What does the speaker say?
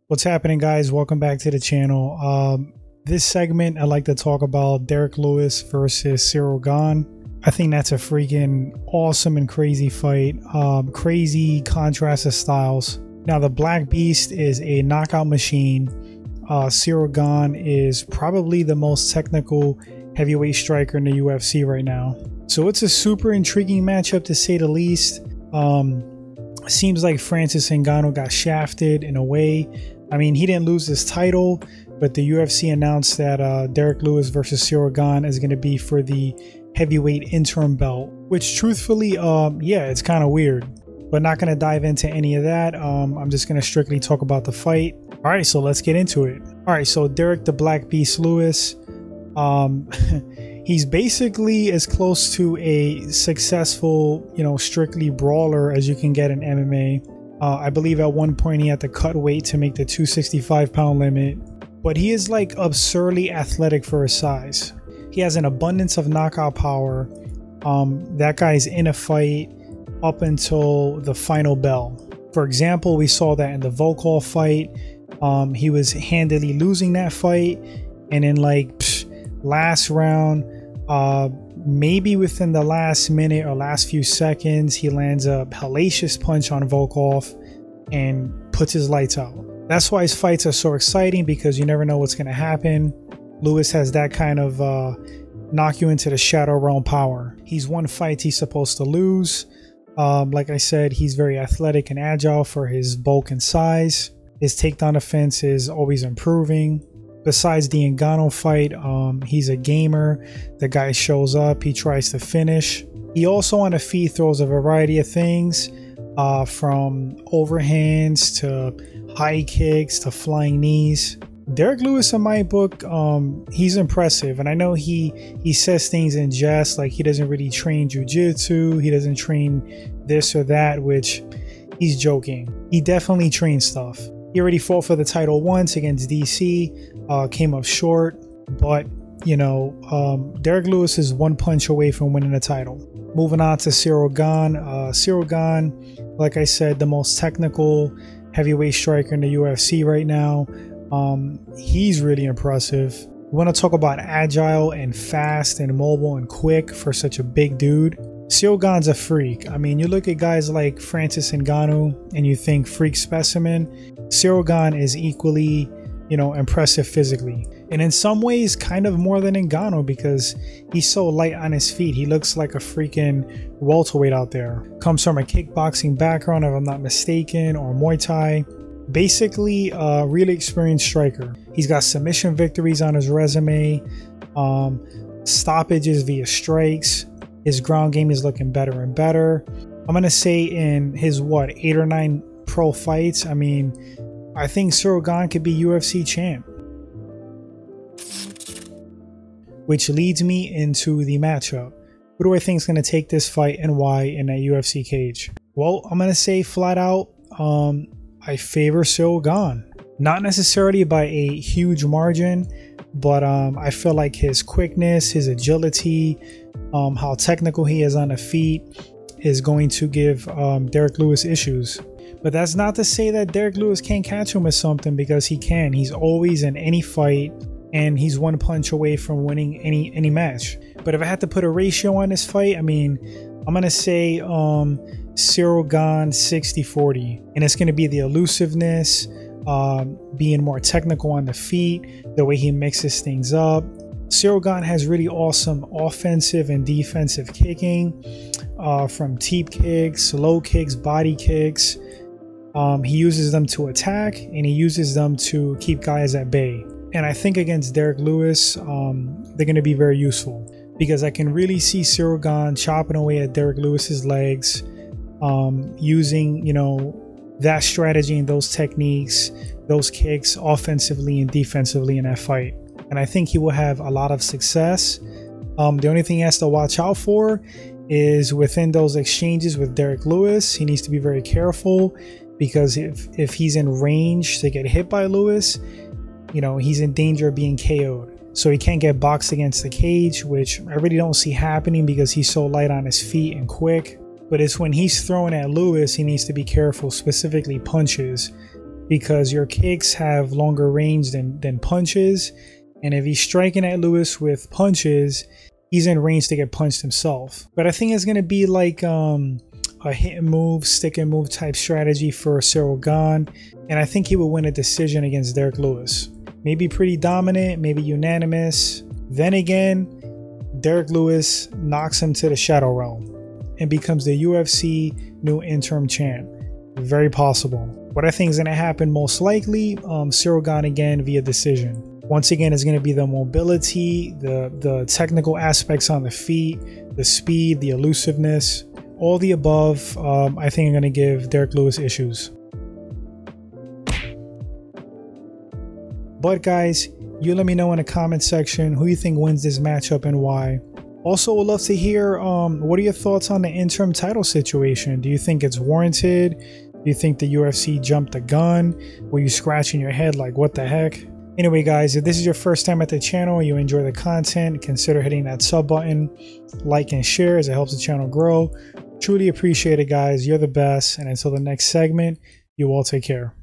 What's happening, guys? Welcome back to the channel. This segment, I'd like to talk about Derrick Lewis versus Ciryl Gane. I think that's a freaking awesome and crazy fight. Crazy contrast of styles. Now, the Black Beast is a knockout machine. Ciryl Gane is probably the most technical heavyweight striker in the UFC right now. So it's a super intriguing matchup, to say the least. Seems like Francis Ngannou got shafted in a way. I mean, he didn't lose his title, but the UFC announced that Derrick Lewis versus Ciryl Gane is going to be for the heavyweight interim belt, which truthfully, yeah, it's kind of weird, but not going to dive into any of that. I'm just going to strictly talk about the fight. All right, so let's get into it. All right, so Derrick the Black Beast Lewis, he's basically as close to a successful, strictly brawler as you can get in MMA. I believe at one point he had to cut weight to make the 265-pound limit, but he is like absurdly athletic for his size. He has an abundance of knockout power. That guy's in a fight up until the final bell. For example, we saw that in the Volkov fight. He was handily losing that fight, and in last round, maybe within the last minute or last few seconds, he lands a hellacious punch on Volkov and puts his lights out. That's why his fights are so exciting, because you never know what's going to happen. Lewis has that kind of knock you into the shadow realm power. He's won fights he's supposed to lose. Like I said, he's very athletic and agile for his bulk and size. His takedown defense is always improving. Besides the Ngannou fight, he's a gamer. The guy shows up, he tries to finish. He also on the feet throws a variety of things, from overhands to high kicks to flying knees. Derrick Lewis, in my book, he's impressive. And I know he says things in jest, like he doesn't really train jiu-jitsu, he doesn't train this or that, which he's joking. He definitely trains stuff. He already fought for the title once against DC, came up short, but Derrick Lewis is one punch away from winning the title. Moving on to Ciryl Gane. Ciryl Gane, like I said, the most technical heavyweight striker in the UFC right now. He's really impressive. We want to talk about agile and fast and mobile and quick for such a big dude. Ciryl Gane's a freak. I mean, you look at guys like Francis Ngannou and you think freak specimen. Ciryl Gane is equally, impressive physically. And in some ways, kind of more than Ngannou, because he's so light on his feet. He looks like a freaking welterweight out there. Comes from a kickboxing background, if I'm not mistaken, or Muay Thai. Basically, a really experienced striker. He's got submission victories on his resume, stoppages via strikes. His ground game is looking better and better. I'm going to say in his, 8 or 9 pro fights, I mean, I think Ciryl Gane could be UFC champ. Which leads me into the matchup. Who do I think is going to take this fight and why in that UFC cage? Well, I'm going to say flat out, I favor Ciryl Gane. Not necessarily by a huge margin, but I feel like his quickness, his agility, how technical he is on the feet is going to give Derrick Lewis issues. But that's not to say that Derrick Lewis can't catch him with something, because he can. He's always in any fight, and he's one punch away from winning any match. But if I had to put a ratio on this fight, I mean, I'm going to say Ciryl Gane 60-40. And it's going to be the elusiveness, being more technical on the feet, the way he mixes things up. Ciryl Gane has really awesome offensive and defensive kicking, from teep kicks, low kicks, body kicks. He uses them to attack, and he uses them to keep guys at bay. And I think against Derrick Lewis, they're going to be very useful, because I can really see Ciryl Gane chopping away at Derrick Lewis's legs, using, that strategy and those techniques, those kicks offensively and defensively in that fight. And I think he will have a lot of success. The only thing he has to watch out for is within those exchanges with Derrick Lewis. He needs to be very careful, because if he's in range to get hit by Lewis, he's in danger of being KO'd. So he can't get boxed against the cage, which I really don't see happening, because he's so light on his feet and quick. But it's when he's throwing at Lewis, he needs to be careful, specifically punches, because your kicks have longer range than punches. And if he's striking at Lewis with punches, he's in range to get punched himself. But I think it's going to be like a hit and move, stick and move type strategy for Ciryl Gane. And I think he will win a decision against Derrick Lewis. Maybe pretty dominant, maybe unanimous. Then again, Derrick Lewis knocks him to the Shadow Realm and becomes the UFC new interim champ. Very possible. What I think is going to happen most likely, Ciryl Gane again via decision. Once again, it's going to be the mobility, the technical aspects on the feet, the speed, the elusiveness, all the above. I think I'm going to give Derrick Lewis issues. But guys, you let me know in the comment section who you think wins this matchup and why. Also, would love to hear what are your thoughts on the interim title situation? Do you think it's warranted? Do you think the UFC jumped the gun? Were you scratching your head like what the heck? Anyway guys, if this is your first time at the channel and you enjoy the content, consider hitting that sub button, like and share as it helps the channel grow. Truly appreciate it guys, you're the best, and until the next segment, you all take care.